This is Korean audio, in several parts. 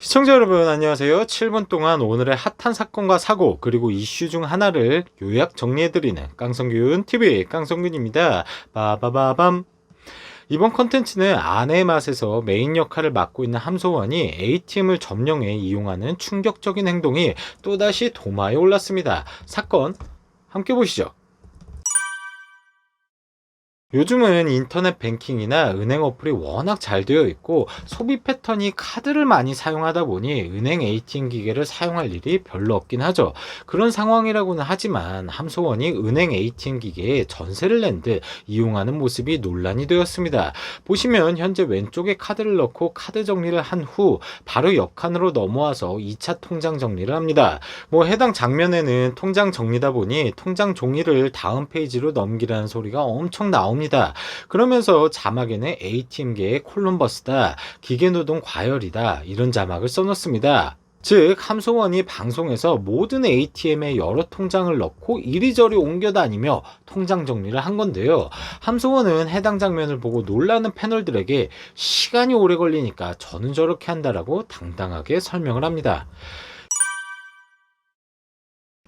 시청자 여러분 안녕하세요. 7분 동안 오늘의 핫한 사건과 사고 그리고 이슈 중 하나를 요약 정리해드리는 깡성균TV 깡성균입니다. 빠바바밤. 이번 컨텐츠는 아내의 맛에서 메인 역할을 맡고 있는 함소원이 ATM을 점령해 이용하는 충격적인 행동이 또다시 도마에 올랐습니다. 사건 함께 보시죠. 요즘은 인터넷 뱅킹이나 은행 어플이 워낙 잘 되어 있고 소비 패턴이 카드를 많이 사용하다 보니 은행 ATM 기계를 사용할 일이 별로 없긴 하죠. 그런 상황이라고는 하지만 함소원이 은행 ATM 기계에 전세를 낸 듯 이용하는 모습이 논란이 되었습니다. 보시면 현재 왼쪽에 카드를 넣고 카드 정리를 한 후 바로 옆 칸으로 넘어와서 2차 통장 정리를 합니다. 해당 장면에는 통장 정리다 보니 통장 종이를 다음 페이지로 넘기라는 소리가 엄청 나옵니다. 그러면서 자막에는 ATM계의 콜럼버스다, 기계노동 과열이다 이런 자막을 써놓습니다. 즉 함소원이 방송에서 모든 ATM에 여러 통장을 넣고 이리저리 옮겨 다니며 통장 정리를 한 건데요. 함소원은 해당 장면을 보고 놀라는 패널들에게 시간이 오래 걸리니까 저는 저렇게 한다라고 당당하게 설명을 합니다.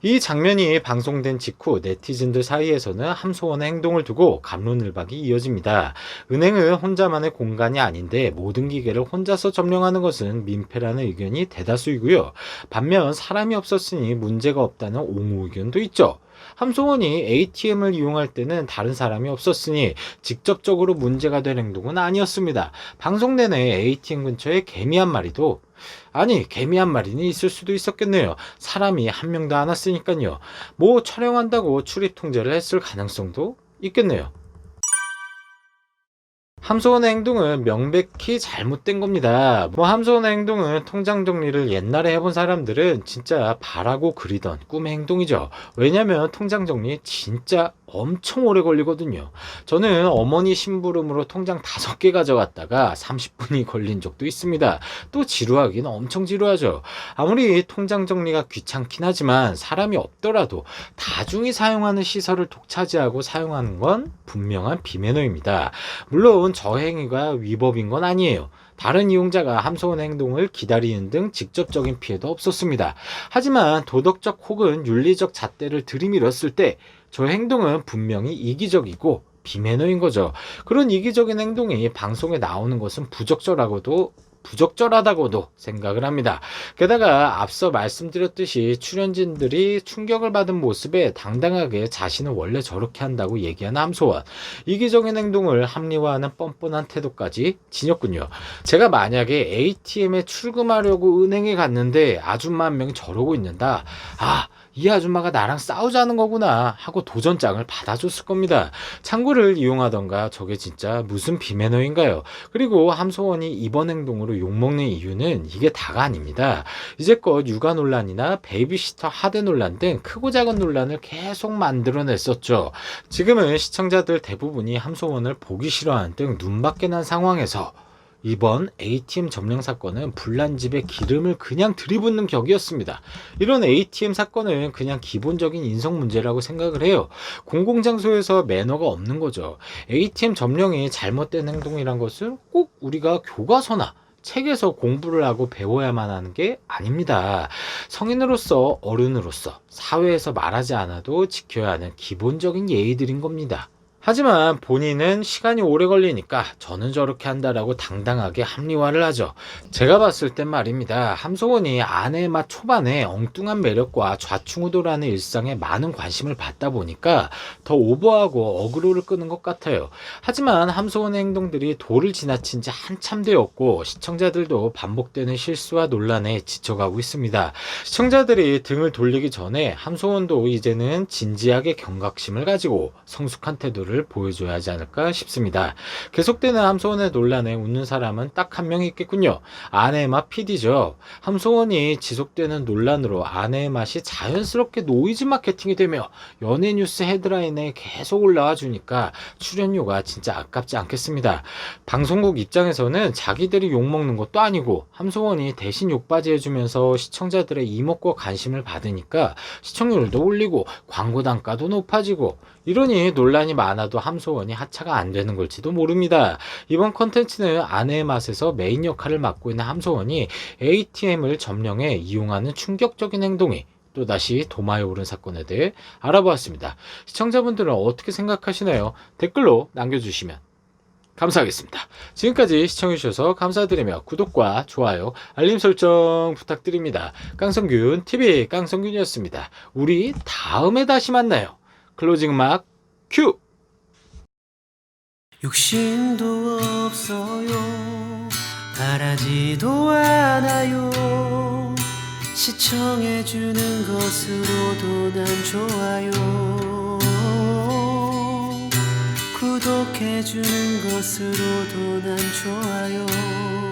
이 장면이 방송된 직후 네티즌들 사이에서는 함소원의 행동을 두고 갑론을박이 이어집니다. 은행은 혼자만의 공간이 아닌데 모든 기계를 혼자서 점령하는 것은 민폐라는 의견이 대다수이고요. 반면 사람이 없었으니 문제가 없다는 옹호 의견도 있죠. 함소원이 ATM을 이용할 때는 다른 사람이 없었으니 직접적으로 문제가 될 행동은 아니었습니다. 방송 내내 ATM 근처에 개미 한 마리도 개미 한 마리는 있을 수도 있었겠네요. 사람이 한 명도 안 왔으니까요. 촬영한다고 출입 통제를 했을 가능성도 있겠네요. 함소원의 행동은 명백히 잘못된 겁니다. 함소원의 행동은 통장 정리를 옛날에 해본 사람들은 진짜 바라고 그리던 꿈의 행동이죠. 왜냐면 통장 정리 진짜 엄청 오래 걸리거든요. 저는 어머니 심부름으로 통장 5개 가져갔다가 30분이 걸린 적도 있습니다. 또 지루하긴 엄청 지루하죠. 아무리 통장 정리가 귀찮긴 하지만 사람이 없더라도 다중이 사용하는 시설을 독차지하고 사용하는 건 분명한 비매너입니다. 물론 저 행위가 위법인 건 아니에요. 다른 이용자가 함소원의 행동을 기다리는 등 직접적인 피해도 없었습니다. 하지만 도덕적 혹은 윤리적 잣대를 들이밀었을 때 저 행동은 분명히 이기적이고 비매너인 거죠. 그런 이기적인 행동이 방송에 나오는 것은 부적절하다고도 생각을 합니다. 게다가 앞서 말씀드렸듯이 출연진들이 충격을 받은 모습에 당당하게 자신은 원래 저렇게 한다고 얘기하는 함소원. 이기적인 행동을 합리화하는 뻔뻔한 태도까지 지녔군요. 제가 만약에 ATM에 출금하려고 은행에 갔는데 아줌마 한 명이 저러고 있는다. 이 아줌마가 나랑 싸우자는 거구나 하고 도전장을 받아줬을 겁니다. 창구를 이용하던가 저게 진짜 무슨 비매너인가요? 그리고 함소원이 이번 행동으로 욕먹는 이유는 이게 다가 아닙니다. 이제껏 육아 논란이나 베이비시터 하대 논란 등 크고 작은 논란을 계속 만들어냈었죠. 지금은 시청자들 대부분이 함소원을 보기 싫어하는 등 눈밖에 난 상황에서 이번 ATM 점령 사건은 불난 집에 기름을 그냥 들이붓는 격이었습니다. 이런 ATM 사건은 그냥 기본적인 인성 문제라고 생각을 해요. 공공장소에서 매너가 없는 거죠. ATM 점령이 잘못된 행동이란 것은 꼭 우리가 교과서나 책에서 공부를 하고 배워야만 하는 게 아닙니다. 성인으로서 어른으로서 사회에서 말하지 않아도 지켜야 하는 기본적인 예의들인 겁니다. 하지만 본인은 시간이 오래 걸리니까 저는 저렇게 한다라고 당당하게 합리화를 하죠. 제가 봤을 땐 말입니다. 함소원이 아내의 맛 초반에 엉뚱한 매력과 좌충우돌하는 일상에 많은 관심을 받다 보니까 더 오버하고 어그로를 끄는 것 같아요. 하지만 함소원의 행동들이 도를 지나친 지 한참 되었고 시청자들도 반복되는 실수와 논란에 지쳐가고 있습니다. 시청자들이 등을 돌리기 전에 함소원도 이제는 진지하게 경각심을 가지고 성숙한 태도를 보여줘야 하지 않을까 싶습니다. 계속되는 함소원의 논란에 웃는 사람은 딱 한 명 있겠군요. 아내의 맛 PD죠. 함소원이 지속되는 논란으로 아내의 맛이 자연스럽게 노이즈 마케팅이 되며 연예 뉴스 헤드라인에 계속 올라와 주니까 출연료가 진짜 아깝지 않겠습니다. 방송국 입장에서는 자기들이 욕먹는 것도 아니고 함소원이 대신 욕바지 해주면서 시청자들의 이목과 관심을 받으니까 시청률도 올리고 광고 단가도 높아지고 이러니 논란이 많아 많아도 함소원이 하차가 안 되는 걸지도 모릅니다. 이번 컨텐츠는 아내의 맛에서 메인 역할을 맡고 있는 함소원이 ATM을 점령해 이용하는 충격적인 행동이 또다시 도마에 오른 사건에 대해 알아보았습니다. 시청자분들은 어떻게 생각하시나요? 댓글로 남겨주시면 감사하겠습니다. 지금까지 시청해주셔서 감사드리며 구독과 좋아요, 알림 설정 부탁드립니다. 깡성균 TV 깡성균이었습니다. 우리 다음에 다시 만나요. 클로징 음악 큐! 욕심도 없어요. 바라지도 않아요. 시청해주는 것으로도 난 좋아요. 구독해주는 것으로도 난 좋아요.